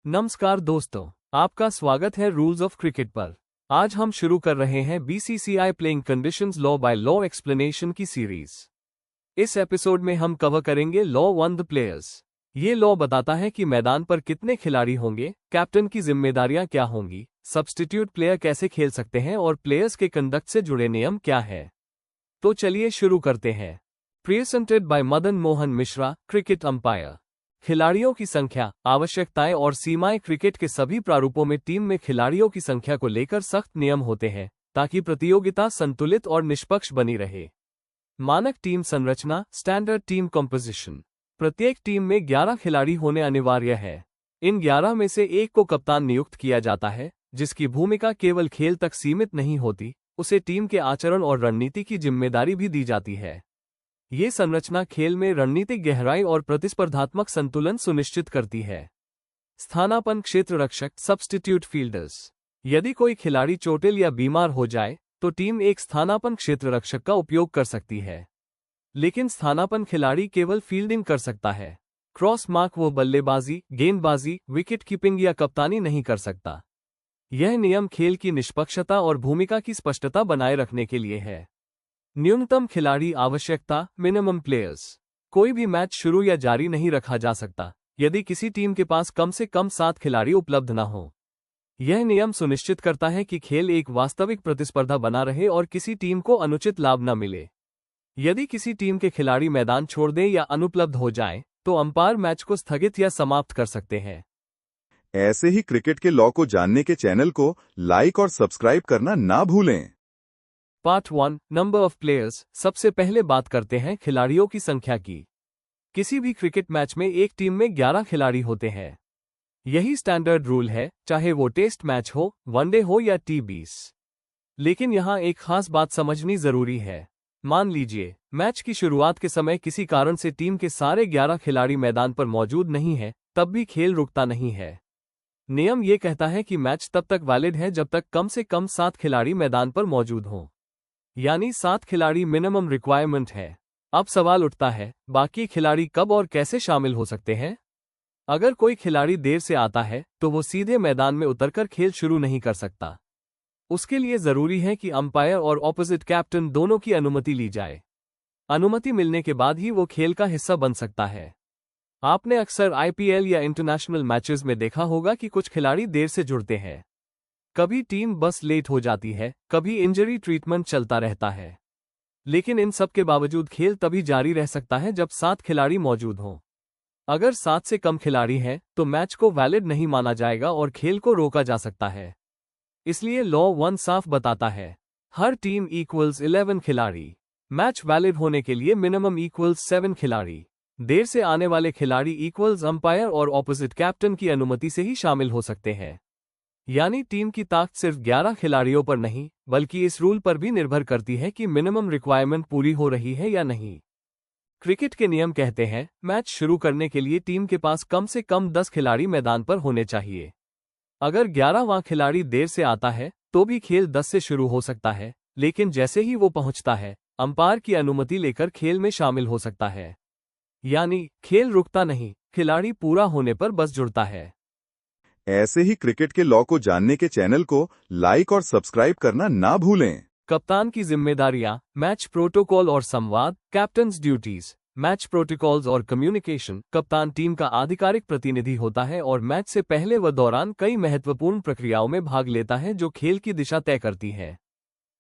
नमस्कार दोस्तों, आपका स्वागत है रूल्स ऑफ क्रिकेट पर। आज हम शुरू कर रहे हैं BCCI playing conditions law by law explanation की सीरीज। इस एपिसोड में हम कवर करेंगे लॉ 1 द प्लेयर्स। ये लॉ बताता है कि मैदान पर कितने खिलाड़ी होंगे, कैप्टन की जिम्मेदारियां क्या होंगी, सब्स्टिट्यूट प्लेयर कैसे खेल सकते हैं और प्लेयर्स के कंडक्ट से जुड़े नियम क्या है। तो चलिए शुरू करते हैं। Presented by Madan Mohan Mishra, cricket umpire. खिलाड़ियों की संख्या, आवश्यकताएं और सीमाएं। क्रिकेट के सभी प्रारूपों में टीम में खिलाड़ियों की संख्या को लेकर सख्त नियम होते हैं ताकि प्रतियोगिता संतुलित और निष्पक्ष बनी रहे। मानक टीम संरचना, स्टैंडर्ड टीम कॉम्पोजिशन। प्रत्येक टीम में 11 खिलाड़ी होने अनिवार्य है। इन 11 में से एक को कप्तान नियुक्त किया जाता है, जिसकी भूमिका केवल खेल तक सीमित नहीं होती, उसे टीम के आचरण और रणनीति की जिम्मेदारी भी दी जाती है। ये संरचना खेल में रणनीतिक गहराई और प्रतिस्पर्धात्मक संतुलन सुनिश्चित करती है। स्थानापन्न क्षेत्र रक्षक, सब्स्टिट्यूट फील्डर्स। यदि कोई खिलाड़ी चोटिल या बीमार हो जाए तो टीम एक स्थानापन्न क्षेत्र रक्षक का उपयोग कर सकती है, लेकिन स्थानापन्न खिलाड़ी केवल फील्डिंग कर सकता है। क्रॉस मार्क वो बल्लेबाजी, गेंदबाजी, विकेट कीपिंग या कप्तानी नहीं कर सकता। यह नियम खेल की निष्पक्षता और भूमिका की स्पष्टता बनाए रखने के लिए है। न्यूनतम खिलाड़ी आवश्यकता, मिनिमम प्लेयर्स। कोई भी मैच शुरू या जारी नहीं रखा जा सकता यदि किसी टीम के पास कम से कम 7 खिलाड़ी उपलब्ध न हो। यह नियम सुनिश्चित करता है कि खेल एक वास्तविक प्रतिस्पर्धा बना रहे और किसी टीम को अनुचित लाभ न मिले। यदि किसी टीम के खिलाड़ी मैदान छोड़ दें या अनुपलब्ध हो जाएं, तो अंपायर मैच को स्थगित या समाप्त कर सकते हैं। ऐसे ही क्रिकेट के लॉ को जानने के चैनल को लाइक और सब्सक्राइब करना ना भूलें। Part 1, number of players. सबसे पहले बात करते हैं खिलाड़ियों की संख्या की। किसी भी क्रिकेट मैच में एक टीम में 11 खिलाड़ी होते हैं। यही स्टैंडर्ड रूल है, चाहे वो टेस्ट मैच हो, वनडे हो या T20। लेकिन यहाँ एक खास बात समझनी जरूरी है। मान लीजिए मैच की शुरुआत के समय किसी कारण से टीम के सारे 11 खिलाड़ी मैदान पर मौजूद नहीं है, तब भी खेल रुकता नहीं है। नियम ये कहता है कि मैच तब तक वैलिड है जब तक कम से कम 7 खिलाड़ी मैदान पर मौजूद हों, यानी 7 खिलाड़ी मिनिमम रिक्वायरमेंट है। अब सवाल उठता है, बाकी खिलाड़ी कब और कैसे शामिल हो सकते हैं? अगर कोई खिलाड़ी देर से आता है तो वो सीधे मैदान में उतरकर खेल शुरू नहीं कर सकता। उसके लिए जरूरी है कि अंपायर और ऑपोजिट कैप्टन दोनों की अनुमति ली जाए। अनुमति मिलने के बाद ही वो खेल का हिस्सा बन सकता है। आपने अक्सर IPL या इंटरनेशनल मैचेस में देखा होगा कि कुछ खिलाड़ी देर से जुड़ते हैं। कभी टीम बस लेट हो जाती है, कभी इंजरी ट्रीटमेंट चलता रहता है, लेकिन इन सब के बावजूद खेल तभी जारी रह सकता है जब 7 खिलाड़ी मौजूद हों। अगर 7 से कम खिलाड़ी हैं तो मैच को वैलिड नहीं माना जाएगा और खेल को रोका जा सकता है। इसलिए लॉ 1 साफ बताता है, हर टीम इक्वल्स 11 खिलाड़ी। मैच वैलिड होने के लिए मिनिमम इक्वल्स 7 खिलाड़ी। देर से आने वाले खिलाड़ी इक्वल्स अंपायर और ऑपोजिट कैप्टन की अनुमति से ही शामिल हो सकते हैं। यानी टीम की ताकत सिर्फ 11 खिलाड़ियों पर नहीं, बल्कि इस रूल पर भी निर्भर करती है कि मिनिमम रिक्वायरमेंट पूरी हो रही है या नहीं। क्रिकेट के नियम कहते हैं, मैच शुरू करने के लिए टीम के पास कम से कम 10 खिलाड़ी मैदान पर होने चाहिए। अगर 11वां खिलाड़ी देर से आता है तो भी खेल 10 से शुरू हो सकता है, लेकिन जैसे ही वो पहुंचता है, अंपायर की अनुमति लेकर खेल में शामिल हो सकता है। यानी खेल रुकता नहीं, खिलाड़ी पूरा होने पर बस जुड़ता है। ऐसे ही क्रिकेट के लॉ को जानने के चैनल को लाइक और सब्सक्राइब करना ना भूलें। कप्तान की जिम्मेदारियां, मैच प्रोटोकॉल और संवाद, कैप्टन्स ड्यूटीज। मैच प्रोटोकॉल्स और कम्युनिकेशन। कप्तान टीम का आधिकारिक प्रतिनिधि होता है और मैच से पहले व दौरान कई महत्वपूर्ण प्रक्रियाओं में भाग लेता है जो खेल की दिशा तय करती है।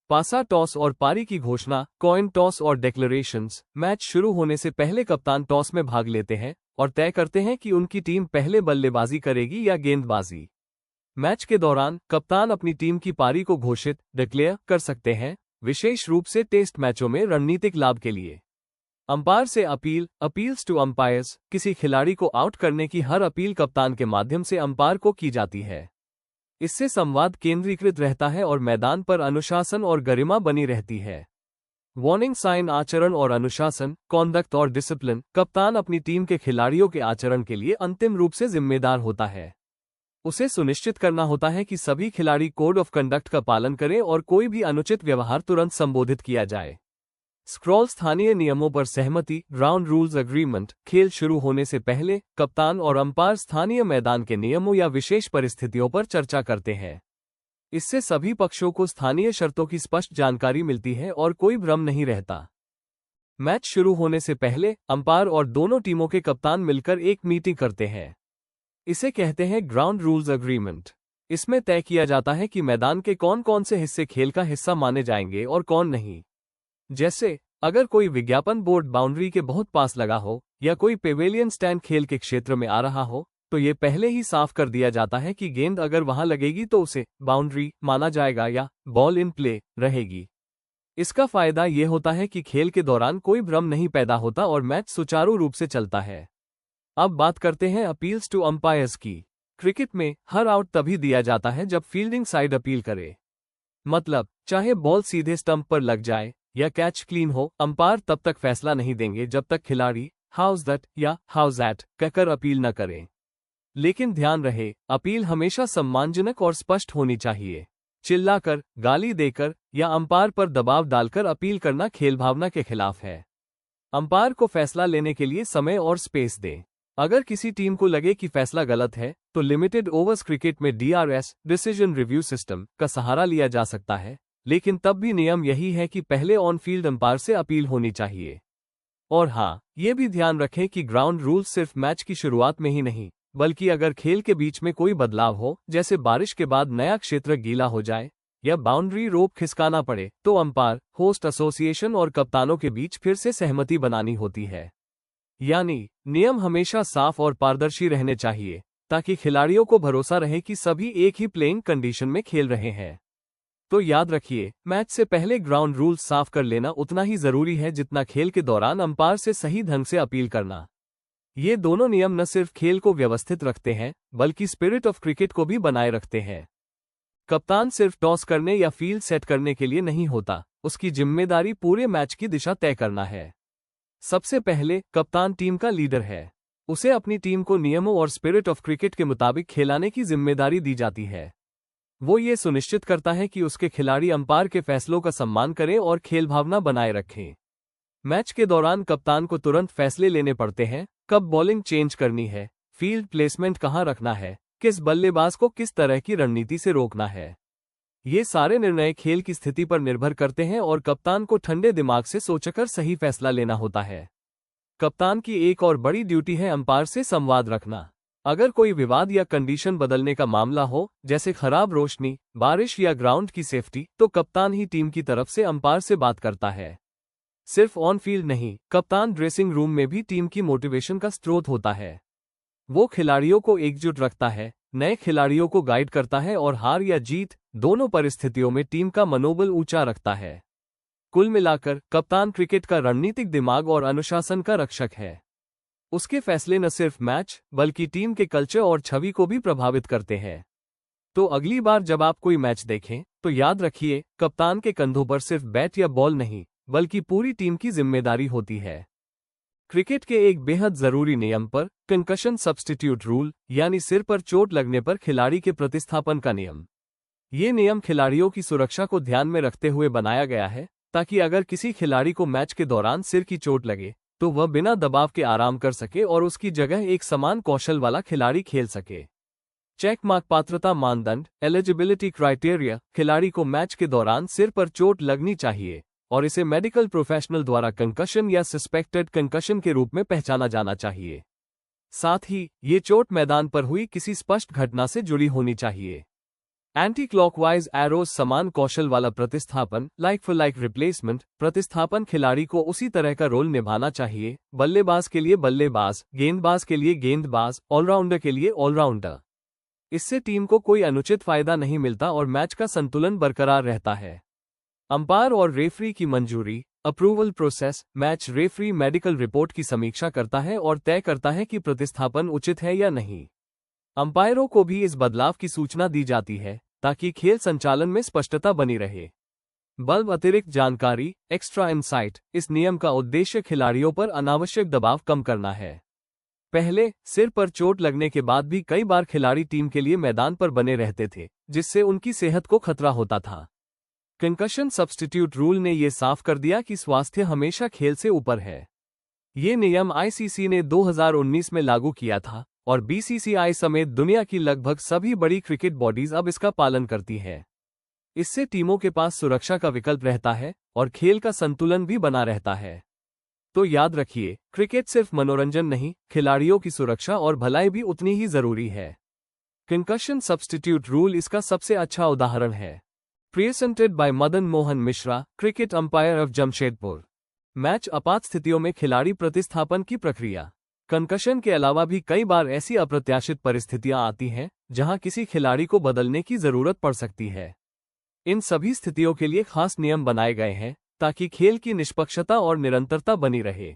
पासा, टॉस और पारी की घोषणा, कॉइन टॉस और डिक्लेरेशंस। मैच शुरू होने से पहले कप्तान टॉस में भाग लेते हैं और तय करते हैं कि उनकी टीम पहले बल्लेबाजी करेगी या गेंदबाजी। मैच के दौरान कप्तान अपनी टीम की पारी को घोषित, डिक्लेयर कर सकते हैं, विशेष रूप से टेस्ट मैचों में रणनीतिक लाभ के लिए। अंपायर से अपील, अपील्स टू अंपायर्स। किसी खिलाड़ी को आउट करने की हर अपील कप्तान के माध्यम से अंपायर को की जाती है। इससे संवाद केंद्रीकृत रहता है और मैदान पर अनुशासन और गरिमा बनी रहती है। वार्निंग साइन, आचरण और अनुशासन, कॉन्डक्ट और डिसिप्लिन। कप्तान अपनी टीम के खिलाड़ियों के आचरण के लिए अंतिम रूप से जिम्मेदार होता है। उसे सुनिश्चित करना होता है कि सभी खिलाड़ी कोड ऑफ कंडक्ट का पालन करें और कोई भी अनुचित व्यवहार तुरंत संबोधित किया जाए। स्क्रॉल स्थानीय नियमों पर सहमति, ग्राउंड रूल्स एग्रीमेंट। खेल शुरू होने से पहले कप्तान और अंपायर स्थानीय मैदान के नियमों या विशेष परिस्थितियों पर चर्चा करते हैं। इससे सभी पक्षों को स्थानीय शर्तों की स्पष्ट जानकारी मिलती है और कोई भ्रम नहीं रहता। मैच शुरू होने से पहले अंपायर और दोनों टीमों के कप्तान मिलकर एक मीटिंग करते हैं। इसे कहते हैं ग्राउंड रूल्स एग्रीमेंट। इसमें तय किया जाता है कि मैदान के कौन कौन से हिस्से खेल का हिस्सा माने जाएंगे और कौन नहीं। जैसे अगर कोई विज्ञापन बोर्ड बाउंड्री के बहुत पास लगा हो या कोई पेवेलियन स्टैंड खेल के क्षेत्र में आ रहा हो, तो ये पहले ही साफ कर दिया जाता है कि गेंद अगर वहां लगेगी तो उसे बाउंड्री माना जाएगा या बॉल इन प्ले रहेगी। इसका फायदा ये होता है कि खेल के दौरान कोई भ्रम नहीं पैदा होता और मैच सुचारू रूप से चलता है। अब बात करते हैं अपील्स टू अंपायर्स की। क्रिकेट में हर आउट तभी दिया जाता है जब फील्डिंग साइड अपील करे। मतलब चाहे बॉल सीधे स्टंप पर लग जाए या कैच क्लीन हो, अंपायर तब तक फैसला नहीं देंगे जब तक खिलाड़ी हाउस दैट या हाउस दैट कहकर अपील न करे। लेकिन ध्यान रहे, अपील हमेशा सम्मानजनक और स्पष्ट होनी चाहिए। चिल्लाकर, गाली देकर या अंपायर पर दबाव डालकर अपील करना खेल भावना के खिलाफ है। अंपायर को फैसला लेने के लिए समय और स्पेस दें। अगर किसी टीम को लगे कि फैसला गलत है, तो लिमिटेड ओवर्स क्रिकेट में DRS डिसीजन रिव्यू सिस्टम का सहारा लिया जा सकता है, लेकिन तब भी नियम यही है कि पहले ऑन फील्ड अंपायर से अपील होनी चाहिए। और हाँ, ये भी ध्यान रखें कि ग्राउंड रूल्स सिर्फ मैच की शुरुआत में ही नहीं, बल्कि अगर खेल के बीच में कोई बदलाव हो, जैसे बारिश के बाद नया क्षेत्र गीला हो जाए या बाउंड्री रोप खिसकाना पड़े, तो अंपायर, होस्ट एसोसिएशन और कप्तानों के बीच फिर से सहमति बनानी होती है। यानी नियम हमेशा साफ और पारदर्शी रहने चाहिए, ताकि खिलाड़ियों को भरोसा रहे कि सभी एक ही प्लेइंग कंडीशन में खेल रहे हैं। तो याद रखिए, मैच से पहले ग्राउंड रूल्स साफ कर लेना उतना ही जरूरी है जितना खेल के दौरान अंपायर से सही ढंग से अपील करना। ये दोनों नियम न सिर्फ खेल को व्यवस्थित रखते हैं, बल्कि स्पिरिट ऑफ क्रिकेट को भी बनाए रखते हैं। कप्तान सिर्फ टॉस करने या फील्ड सेट करने के लिए नहीं होता, उसकी जिम्मेदारी पूरे मैच की दिशा तय करना है। सबसे पहले कप्तान टीम का लीडर है। उसे अपनी टीम को नियमों और स्पिरिट ऑफ क्रिकेट के मुताबिक खिलाने की जिम्मेदारी दी जाती है। वो ये सुनिश्चित करता है कि उसके खिलाड़ी अंपायर के फैसलों का सम्मान करें और खेल भावना बनाए रखें। मैच के दौरान कप्तान को तुरंत फैसले लेने पड़ते हैं, कब बॉलिंग चेंज करनी है, फील्ड प्लेसमेंट कहां रखना है, किस बल्लेबाज को किस तरह की रणनीति से रोकना है। ये सारे निर्णय खेल की स्थिति पर निर्भर करते हैं और कप्तान को ठंडे दिमाग से सोचकर सही फैसला लेना होता है। कप्तान की एक और बड़ी ड्यूटी है अंपायर से संवाद रखना। अगर कोई विवाद या कंडीशन बदलने का मामला हो, जैसे खराब रोशनी, बारिश या ग्राउंड की सेफ्टी, तो कप्तान ही टीम की तरफ से अंपायर से बात करता है। सिर्फ ऑन फील्ड नहीं, कप्तान ड्रेसिंग रूम में भी टीम की मोटिवेशन का स्रोत होता है। वो खिलाड़ियों को एकजुट रखता है, नए खिलाड़ियों को गाइड करता है और हार या जीत दोनों परिस्थितियों में टीम का मनोबल ऊंचा रखता है। कुल मिलाकर कप्तान क्रिकेट का रणनीतिक दिमाग और अनुशासन का रक्षक है। उसके फैसले न सिर्फ मैच बल्कि टीम के कल्चर और छवि को भी प्रभावित करते हैं। तो अगली बार जब आप कोई मैच देखें, तो याद रखिए, कप्तान के कंधों पर सिर्फ बैट या बॉल नहीं, बल्कि पूरी टीम की जिम्मेदारी होती है। क्रिकेट के एक बेहद जरूरी नियम पर, कंकशन सब्स्टिट्यूट रूल, यानी सिर पर चोट लगने पर खिलाड़ी के प्रतिस्थापन का नियम। ये नियम खिलाड़ियों की सुरक्षा को ध्यान में रखते हुए बनाया गया है, ताकि अगर किसी खिलाड़ी को मैच के दौरान सिर की चोट लगे, तो वह बिना दबाव के आराम कर सके और उसकी जगह एक समान कौशल वाला खिलाड़ी खेल सके। चेक मार्क पात्रता मानदंड, एलिजिबिलिटी क्राइटेरिया, खिलाड़ी को मैच के दौरान सिर पर चोट लगनी चाहिए और इसे मेडिकल प्रोफेशनल द्वारा कंकशन या सस्पेक्टेड कंकशन के रूप में पहचाना जाना चाहिए। साथ ही ये चोट मैदान पर हुई किसी स्पष्ट घटना से जुड़ी होनी चाहिए। एंटी क्लॉकवाइज एरोज, समान कौशल वाला प्रतिस्थापन, लाइक फॉर लाइक रिप्लेसमेंट, प्रतिस्थापन खिलाड़ी को उसी तरह का रोल निभाना चाहिए, बल्लेबाज के लिए बल्लेबाज, गेंदबाज के लिए गेंदबाज, ऑलराउंडर के लिए ऑलराउंडर। इससे टीम को कोई अनुचित फायदा नहीं मिलता और मैच का संतुलन बरकरार रहता है। अंपायर और रेफरी की मंजूरी, approval process, match referee medical report की समीक्षा करता है और तय करता है कि प्रतिस्थापन उचित है या नहीं। अंपायरों को भी इस बदलाव की सूचना दी जाती है, ताकि खेल संचालन में स्पष्टता बनी रहे। बल्ब अतिरिक्त जानकारी, एक्स्ट्रा इनसाइट, इस नियम का उद्देश्य खिलाड़ियों पर अनावश्यक दबाव कम करना है। पहले सिर पर चोट लगने के बाद भी कई बार खिलाड़ी टीम के लिए मैदान पर बने रहते थे, जिससे उनकी सेहत को खतरा होता था। कंकशन सब्स्टिट्यूट रूल ने ये साफ कर दिया कि स्वास्थ्य हमेशा खेल से ऊपर है। ये नियम आईसीसी ने 2019 में लागू किया था और बीसीसीआई समेत दुनिया की लगभग सभी बड़ी क्रिकेट बॉडीज अब इसका पालन करती हैं। इससे टीमों के पास सुरक्षा का विकल्प रहता है और खेल का संतुलन भी बना रहता है। तो याद रखिए, क्रिकेट सिर्फ मनोरंजन नहीं, खिलाड़ियों की सुरक्षा और भलाई भी उतनी ही जरूरी है। कंकशन सब्स्टिट्यूट रूल इसका सबसे अच्छा उदाहरण है। Presented by Madan Mohan Mishra, cricket umpire of Jamshedpur. Match आपात स्थितियों में खिलाड़ी प्रतिस्थापन की प्रक्रिया। कंकशन के अलावा भी कई बार ऐसी अप्रत्याशित परिस्थितियां आती हैं जहां किसी खिलाड़ी को बदलने की जरूरत पड़ सकती है। इन सभी स्थितियों के लिए खास नियम बनाए गए हैं ताकि खेल की निष्पक्षता और निरंतरता बनी रहे।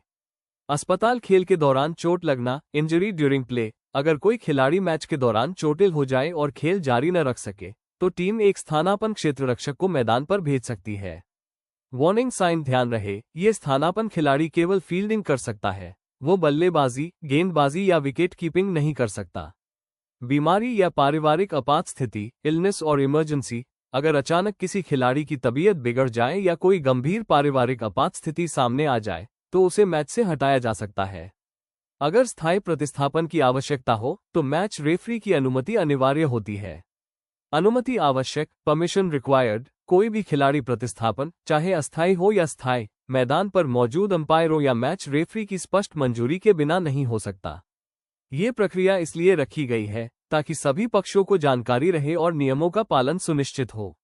अस्पताल खेल के दौरान चोट लगना, इंजरी ड्यूरिंग प्ले। अगर कोई खिलाड़ी मैच के दौरान चोटिल हो जाए और खेल जारी न रख सके तो टीम एक स्थानापन्न क्षेत्ररक्षक को मैदान पर भेज सकती है। वार्निंग साइन, ध्यान रहे, ये स्थानापन्न खिलाड़ी केवल फील्डिंग कर सकता है, वो बल्लेबाजी, गेंदबाजी या विकेट कीपिंग नहीं कर सकता। बीमारी या पारिवारिक आपात स्थिति, इलनेस और इमरजेंसी। अगर अचानक किसी खिलाड़ी की तबीयत बिगड़ जाए या कोई गंभीर पारिवारिक आपात स्थिति सामने आ जाए तो उसे मैच से हटाया जा सकता है। अगर स्थायी प्रतिस्थापन की आवश्यकता हो तो मैच रेफरी की अनुमति अनिवार्य होती है। अनुमति आवश्यक, परमिशन रिक्वायर्ड। कोई भी खिलाड़ी प्रतिस्थापन, चाहे अस्थायी हो या स्थायी, मैदान पर मौजूद अंपायरों या मैच रेफरी की स्पष्ट मंजूरी के बिना नहीं हो सकता। ये प्रक्रिया इसलिए रखी गई है ताकि सभी पक्षों को जानकारी रहे और नियमों का पालन सुनिश्चित हो।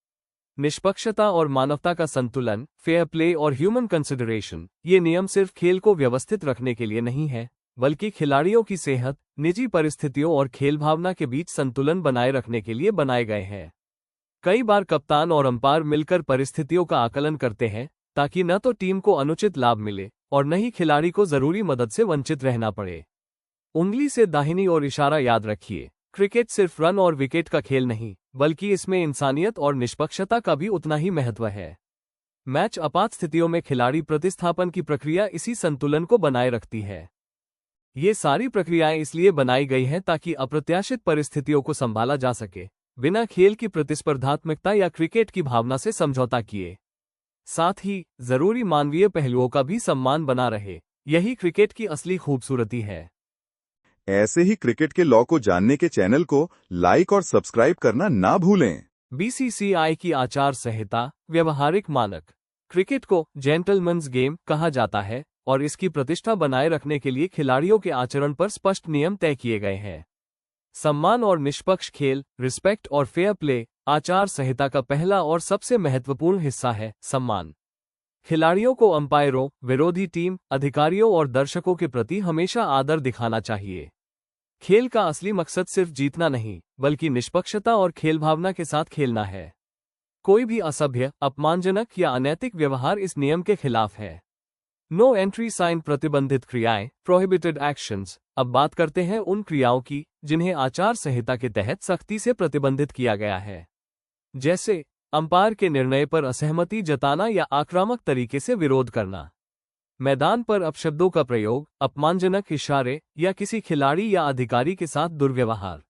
निष्पक्षता और मानवता का संतुलन, फेयर प्ले और ह्यूमन कंसिडरेशन। ये नियम सिर्फ खेल को व्यवस्थित रखने के लिए नहीं है, बल्कि खिलाड़ियों की सेहत, निजी परिस्थितियों और खेल भावना के बीच संतुलन बनाए रखने के लिए बनाए गए हैं। कई बार कप्तान और अंपायर मिलकर परिस्थितियों का आकलन करते हैं ताकि न तो टीम को अनुचित लाभ मिले और न ही खिलाड़ी को जरूरी मदद से वंचित रहना पड़े। उंगली से दाहिनी ओर इशारा, याद रखिए, क्रिकेट सिर्फ रन और विकेट का खेल नहीं, बल्कि इसमें इंसानियत और निष्पक्षता का भी उतना ही महत्व है। मैच आपात स्थितियों में खिलाड़ी प्रतिस्थापन की प्रक्रिया इसी संतुलन को बनाए रखती है। ये सारी प्रक्रियाएं इसलिए बनाई गई हैं ताकि अप्रत्याशित परिस्थितियों को संभाला जा सके, बिना खेल की प्रतिस्पर्धात्मकता या क्रिकेट की भावना से समझौता किए। साथ ही जरूरी मानवीय पहलुओं का भी सम्मान बना रहे। यही क्रिकेट की असली खूबसूरती है। ऐसे ही क्रिकेट के लॉ को जानने के चैनल को लाइक और सब्सक्राइब करना ना भूलें। बीसीसीआई की आचार संहिता, व्यवहारिक मानक। क्रिकेट को जेंटलमैन्स गेम कहा जाता है और इसकी प्रतिष्ठा बनाए रखने के लिए खिलाड़ियों के आचरण पर स्पष्ट नियम तय किए गए हैं। सम्मान और निष्पक्ष खेल, रिस्पेक्ट और फेयर प्ले। आचार संहिता का पहला और सबसे महत्वपूर्ण हिस्सा है सम्मान। खिलाड़ियों को अंपायरों, विरोधी टीम, अधिकारियों और दर्शकों के प्रति हमेशा आदर दिखाना चाहिए। खेल का असली मकसद सिर्फ जीतना नहीं, बल्कि निष्पक्षता और खेल भावना के साथ खेलना है। कोई भी असभ्य, अपमानजनक या अनैतिक व्यवहार इस नियम के खिलाफ है। नो एंट्री साइन, प्रतिबंधित क्रियाएं, प्रोहिबिटेड एक्शंस। अब बात करते हैं उन क्रियाओं की जिन्हें आचार संहिता के तहत सख्ती से प्रतिबंधित किया गया है। जैसे अंपायर के निर्णय पर असहमति जताना या आक्रामक तरीके से विरोध करना। मैदान पर अपशब्दों का प्रयोग, अपमानजनक इशारे या किसी खिलाड़ी या अधिकारी के साथ दुर्व्यवहार।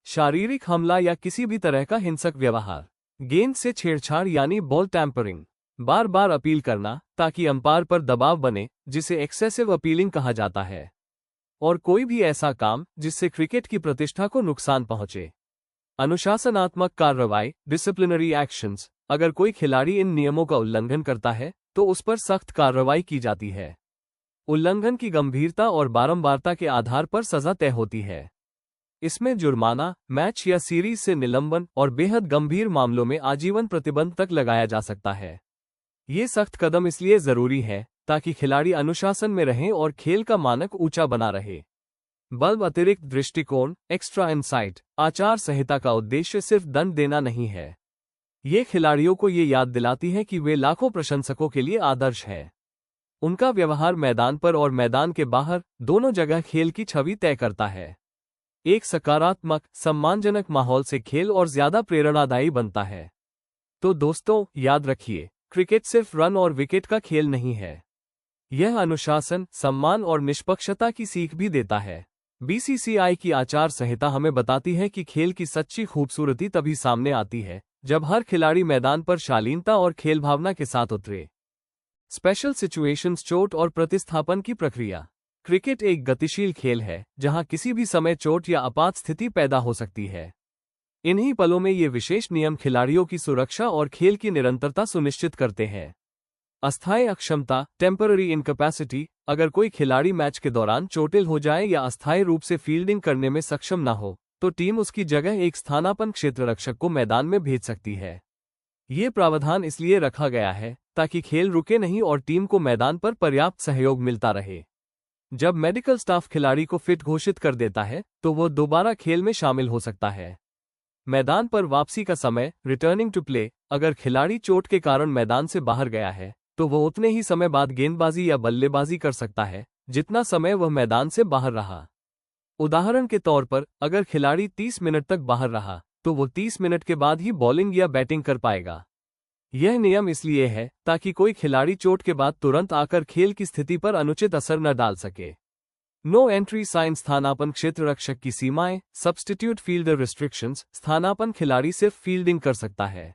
शारीरिक हमला या किसी भी तरह का हिंसक व्यवहार। गेंद से छेड़छाड़ यानी बॉल टैंपरिंग। बार बार अपील करना ताकि अंपायर पर दबाव बने, जिसे एक्सेसिव अपीलिंग कहा जाता है। और कोई भी ऐसा काम जिससे क्रिकेट की प्रतिष्ठा को नुकसान पहुंचे। अनुशासनात्मक कार्रवाई, डिसिप्लिनरी एक्शंस। अगर कोई खिलाड़ी इन नियमों का उल्लंघन करता है तो उस पर सख्त कार्रवाई की जाती है। उल्लंघन की गंभीरता और बारंबारता के आधार पर सजा तय होती है। इसमें जुर्माना, मैच या सीरीज से निलंबन और बेहद गंभीर मामलों में आजीवन प्रतिबंध तक लगाया जा सकता है। ये सख्त कदम इसलिए जरूरी है ताकि खिलाड़ी अनुशासन में रहें और खेल का मानक ऊंचा बना रहे। बल्ब अतिरिक्त दृष्टिकोण, एक्स्ट्रा इनसाइट। आचार संहिता का उद्देश्य सिर्फ दंड देना नहीं है। ये खिलाड़ियों को ये याद दिलाती है कि वे लाखों प्रशंसकों के लिए आदर्श हैं। उनका व्यवहार मैदान पर और मैदान के बाहर दोनों जगह खेल की छवि तय करता है। एक सकारात्मक, सम्मानजनक माहौल से खेल और ज्यादा प्रेरणादायी बनता है। तो दोस्तों, याद रखिए, क्रिकेट सिर्फ रन और विकेट का खेल नहीं है। यह अनुशासन, सम्मान और निष्पक्षता की सीख भी देता है। बीसीसीआई की आचार संहिता हमें बताती है कि खेल की सच्ची खूबसूरती तभी सामने आती है जब हर खिलाड़ी मैदान पर शालीनता और खेल भावना के साथ उतरे। स्पेशल सिचुएशंस, चोट और प्रतिस्थापन की प्रक्रिया। क्रिकेट एक गतिशील खेल है जहां किसी भी समय चोट या आपात स्थिति पैदा हो सकती है। इन्हीं पलों में ये विशेष नियम खिलाड़ियों की सुरक्षा और खेल की निरंतरता सुनिश्चित करते हैं। अस्थायी अक्षमता, टेम्पररी इनकैपेसिटी। अगर कोई खिलाड़ी मैच के दौरान चोटिल हो जाए या अस्थायी रूप से फील्डिंग करने में सक्षम न हो, तो टीम उसकी जगह एक स्थानापन्न क्षेत्ररक्षक को मैदान में भेज सकती है। ये प्रावधान इसलिए रखा गया है ताकि खेल रुके नहीं और टीम को मैदान पर पर्याप्त सहयोग मिलता रहे। जब मेडिकल स्टाफ खिलाड़ी को फिट घोषित कर देता है, तो वो दोबारा खेल में शामिल हो सकता है। मैदान पर वापसी का समय, रिटर्निंग टू प्ले। अगर खिलाड़ी चोट के कारण मैदान से बाहर गया है, तो वो उतने ही समय बाद गेंदबाजी या बल्लेबाजी कर सकता है जितना समय वह मैदान से बाहर रहा। उदाहरण के तौर पर, अगर खिलाड़ी 30 मिनट तक बाहर रहा, तो वो 30 मिनट के बाद ही बॉलिंग या बैटिंग कर पाएगा। यह नियम इसलिए है ताकि कोई खिलाड़ी चोट के बाद तुरंत आकर खेल की स्थिति पर अनुचित असर न डाल सके। नो एंट्री साइन, स्थानापन्न क्षेत्ररक्षक की सीमाएं। Substitute fielder restrictions. स्थानापन्न खिलाड़ी सिर्फ फील्डिंग कर सकता है,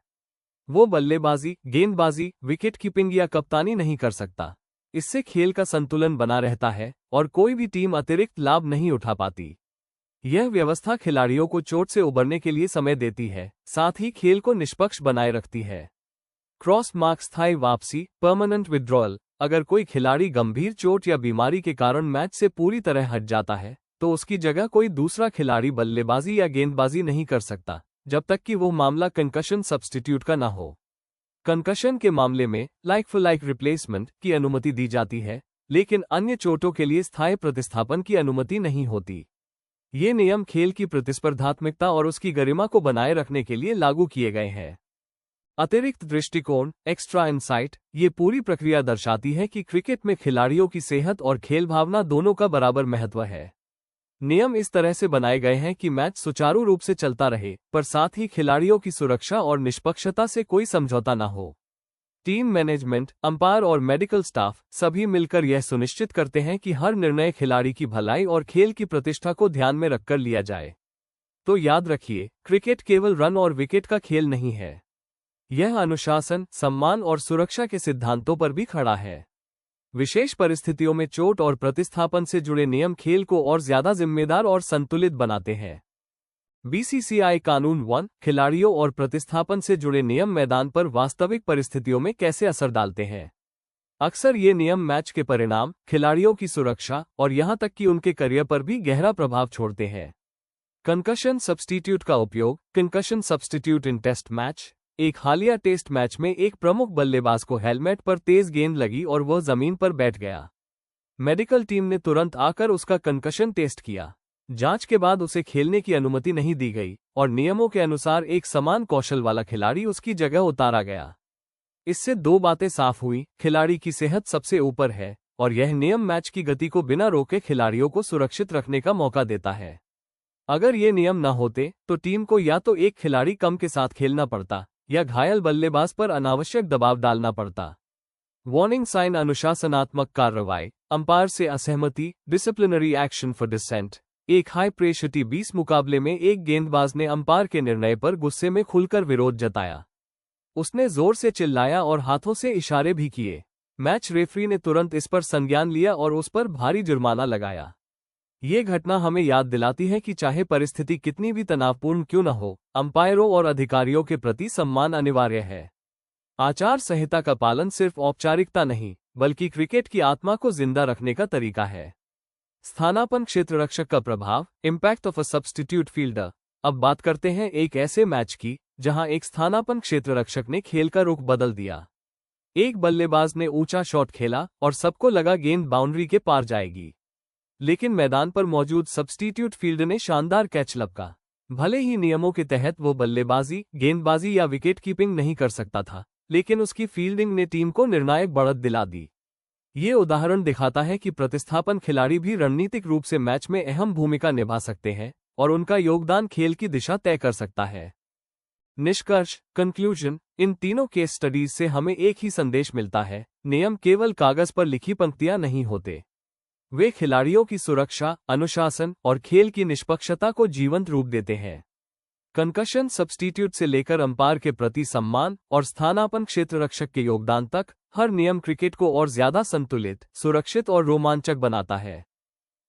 वो बल्लेबाजी, गेंदबाजी, विकेट कीपिंग या कप्तानी नहीं कर सकता। इससे खेल का संतुलन बना रहता है और कोई भी टीम अतिरिक्त लाभ नहीं उठा पाती। यह व्यवस्था खिलाड़ियों को चोट से उबरने के लिए समय देती है, साथ ही खेल को निष्पक्ष बनाए रखती है। क्रॉस मार्क, स्थायी वापसी, परमानेंट विड्रॉल। अगर कोई खिलाड़ी गंभीर चोट या बीमारी के कारण मैच से पूरी तरह हट जाता है, तो उसकी जगह कोई दूसरा खिलाड़ी बल्लेबाजी या गेंदबाजी नहीं कर सकता, जब तक कि वो मामला कंकशन सब्स्टिट्यूट का ना हो। कंकशन के मामले में लाइक फॉर लाइक रिप्लेसमेंट की अनुमति दी जाती है, लेकिन अन्य चोटों के लिए स्थायी प्रतिस्थापन की अनुमति नहीं होती। ये नियम खेल की प्रतिस्पर्धात्मकता और उसकी गरिमा को बनाए रखने के लिए लागू किए गए हैं। अतिरिक्त दृष्टिकोण, एक्स्ट्रा इनसाइट। ये पूरी प्रक्रिया दर्शाती है कि क्रिकेट में खिलाड़ियों की सेहत और खेल भावना दोनों का बराबर महत्व है। नियम इस तरह से बनाए गए हैं कि मैच सुचारू रूप से चलता रहे, पर साथ ही खिलाड़ियों की सुरक्षा और निष्पक्षता से कोई समझौता न हो। टीम मैनेजमेंट, अंपायर और मेडिकल स्टाफ सभी मिलकर यह सुनिश्चित करते हैं कि हर निर्णय खिलाड़ी की भलाई और खेल की प्रतिष्ठा को ध्यान में रखकर लिया जाए। तो याद रखिए, क्रिकेट केवल रन और विकेट का खेल नहीं है। यह अनुशासन, सम्मान और सुरक्षा के सिद्धांतों पर भी खड़ा है। विशेष परिस्थितियों में चोट और प्रतिस्थापन से जुड़े नियम खेल को और ज्यादा जिम्मेदार और संतुलित बनाते हैं। बीसीसीआई कानून 1, खिलाड़ियों और प्रतिस्थापन से जुड़े नियम मैदान पर वास्तविक परिस्थितियों में कैसे असर डालते हैं। अक्सर ये नियम मैच के परिणाम, खिलाड़ियों की सुरक्षा और यहां तक कि उनके करियर पर भी गहरा प्रभाव छोड़ते हैं। कंकशन सब्स्टिट्यूट का उपयोग। कंकशन सब्स्टिट्यूट इन टेस्ट मैच। एक हालिया टेस्ट मैच में एक प्रमुख बल्लेबाज को हेलमेट पर तेज गेंद लगी और वह जमीन पर बैठ गया। मेडिकल टीम ने तुरंत आकर उसका कंकशन टेस्ट किया। जांच के बाद उसे खेलने की अनुमति नहीं दी गई और नियमों के अनुसार एक समान कौशल वाला खिलाड़ी उसकी जगह उतारा गया। इससे दो बातें साफ हुई, खिलाड़ी की सेहत सबसे ऊपर है और यह नियम मैच की गति को बिना रोके खिलाड़ियों को सुरक्षित रखने का मौका देता है। अगर ये नियम न होते तो टीम को या तो एक खिलाड़ी कम के साथ खेलना पड़ता या घायल बल्लेबाज पर अनावश्यक दबाव डालना पड़ता। वार्निंग साइन, अनुशासनात्मक कार्रवाई, अंपायर से असहमति, डिसिप्लिनरी एक्शन फॉर डिसेंट। एक हाई प्रेशर 20 मुकाबले में एक गेंदबाज ने अंपायर के निर्णय पर गुस्से में खुलकर विरोध जताया। उसने जोर से चिल्लाया और हाथों से इशारे भी किए। मैच रेफरी ने तुरंत इस पर संज्ञान लिया और उस पर भारी जुर्माना लगाया। ये घटना हमें याद दिलाती है कि चाहे परिस्थिति कितनी भी तनावपूर्ण क्यों न हो, अंपायरों और अधिकारियों के प्रति सम्मान अनिवार्य है। आचार संहिता का पालन सिर्फ औपचारिकता नहीं, बल्कि क्रिकेट की आत्मा को जिंदा रखने का तरीका है। स्थानापन्न क्षेत्ररक्षक का प्रभाव, impact of a substitute fielder. अब बात करते हैं एक ऐसे मैच की जहां एक स्थानापन्न क्षेत्ररक्षक ने खेल का रुख बदल दिया। एक बल्लेबाज ने ऊंचा शॉट खेला और सबको लगा गेंद बाउंड्री के पार जाएगी, लेकिन मैदान पर मौजूद सब्स्टिट्यूट फील्डर ने शानदार कैच लपका। भले ही नियमों के तहत वो बल्लेबाजी, गेंदबाजी या विकेट कीपिंग नहीं कर सकता था, लेकिन उसकी फील्डिंग ने टीम को निर्णायक बढ़त दिला दी। ये उदाहरण दिखाता है कि प्रतिस्थापन खिलाड़ी भी रणनीतिक रूप से मैच में अहम भूमिका निभा सकते हैं और उनका योगदान खेल की दिशा तय कर सकता है। निष्कर्ष, कंक्लूजन, इन तीनों केस स्टडीज से हमें एक ही संदेश मिलता है, नियम केवल कागज पर लिखी पंक्तियां नहीं होते। वे खिलाड़ियों की सुरक्षा, अनुशासन और खेल की निष्पक्षता को जीवंत रूप देते हैं। कंकशन सब्स्टिट्यूट से लेकर अंपायर के प्रति सम्मान और स्थानापन्न क्षेत्ररक्षक के योगदान तक, हर नियम क्रिकेट को और ज्यादा संतुलित, सुरक्षित और रोमांचक बनाता है।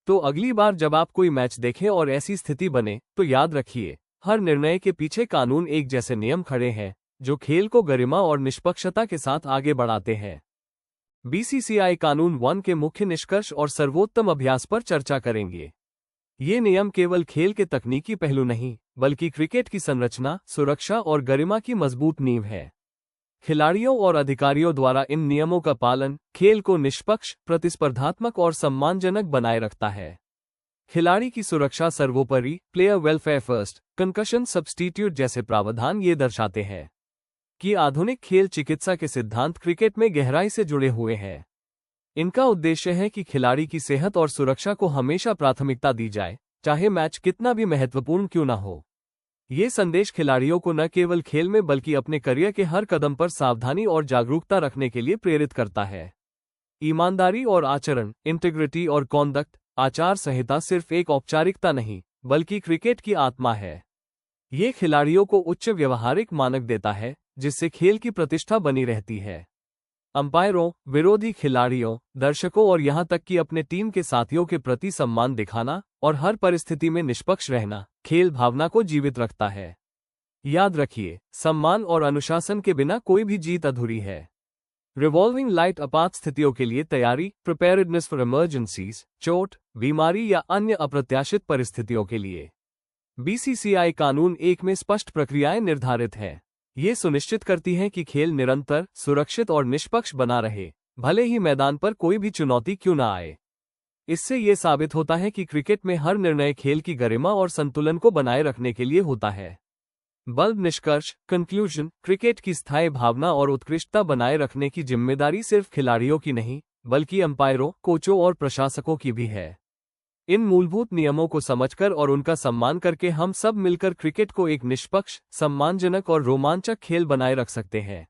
तो अगली बार जब आप कोई मैच देखें और ऐसी स्थिति बने, तो याद रखिए, हर निर्णय के पीछे कानून एक जैसे नियम खड़े हैं, जो खेल को गरिमा और निष्पक्षता के साथ आगे बढ़ाते हैं। बीसीसीआई कानून 1 के मुख्य निष्कर्ष और सर्वोत्तम अभ्यास पर चर्चा करेंगे। ये नियम केवल खेल के तकनीकी पहलू नहीं, बल्कि क्रिकेट की संरचना, सुरक्षा और गरिमा की मजबूत नींव है। खिलाड़ियों और अधिकारियों द्वारा इन नियमों का पालन खेल को निष्पक्ष, प्रतिस्पर्धात्मक और सम्मानजनक बनाए रखता है। खिलाड़ी की सुरक्षा सर्वोपरि, player welfare first, concussion substitute जैसे प्रावधान ये दर्शाते हैं कि आधुनिक खेल चिकित्सा के सिद्धांत क्रिकेट में गहराई से जुड़े हुए हैं। इनका उद्देश्य है कि खिलाड़ी की सेहत और सुरक्षा को हमेशा प्राथमिकता दी जाए, चाहे मैच कितना भी महत्वपूर्ण क्यों न हो। ये संदेश खिलाड़ियों को न केवल खेल में बल्कि अपने करियर के हर कदम पर सावधानी और जागरूकता रखने के लिए प्रेरित करता है। ईमानदारी और आचरण, इंटीग्रिटी और कॉन्डक्ट, आचार संहिता सिर्फ एक औपचारिकता नहीं, बल्कि क्रिकेट की आत्मा है। ये खिलाड़ियों को उच्च व्यवहारिक मानक देता है, जिससे खेल की प्रतिष्ठा बनी रहती है। अंपायरों, विरोधी खिलाड़ियों, दर्शकों और यहां तक कि अपने टीम के साथियों के प्रति सम्मान दिखाना और हर परिस्थिति में निष्पक्ष रहना, खेल भावना को जीवित रखता है। याद रखिए, सम्मान और अनुशासन के बिना कोई भी जीत अधूरी है। रिवॉल्विंग लाइट आपात स्थितियों के लिए तैयारी, प्रिपेयर्डनेस फॉर इमरजेंसीज, चोट, बीमारी या अन्य अप्रत्याशित परिस्थितियों के लिए। बीसीसीआई कानून 1 में स्पष्ट प्रक्रियाएं निर्धारित हैं। ये सुनिश्चित करती हैं कि खेल निरंतर, सुरक्षित और निष्पक्ष बना रहे, भले ही मैदान पर कोई भी चुनौती क्यों न आए। इससे ये साबित होता है कि क्रिकेट में हर निर्णय खेल की गरिमा और संतुलन को बनाए रखने के लिए होता है। बल्ब निष्कर्ष, कंक्लूजन, क्रिकेट की स्थायी भावना और उत्कृष्टता बनाए रखने की जिम्मेदारी सिर्फ खिलाड़ियों की नहीं, बल्कि अंपायरों, कोचों और प्रशासकों की भी है। इन मूलभूत नियमों को समझकर और उनका सम्मान करके हम सब मिलकर क्रिकेट को एक निष्पक्ष, सम्मानजनक और रोमांचक खेल बनाए रख सकते हैं।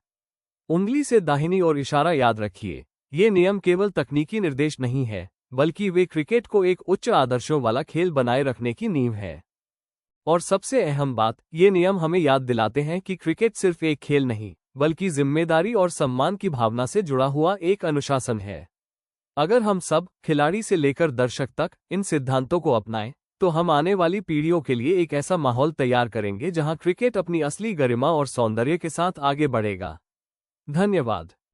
उंगली से दाहिनी ओर इशारा याद रखिए, ये नियम केवल तकनीकी निर्देश नहीं है, बल्कि वे क्रिकेट को एक उच्च आदर्शों वाला खेल बनाए रखने की नींव है। और सबसे अहम बात, ये नियम हमें याद दिलाते हैं कि क्रिकेट सिर्फ एक खेल नहीं, बल्कि जिम्मेदारी और सम्मान की भावना से जुड़ा हुआ एक अनुशासन है। अगर हम सब, खिलाड़ी से लेकर दर्शक तक, इन सिद्धांतों को अपनाएं, तो हम आने वाली पीढ़ियों के लिए एक ऐसा माहौल तैयार करेंगे जहां क्रिकेट अपनी असली गरिमा और सौंदर्य के साथ आगे बढ़ेगा। धन्यवाद।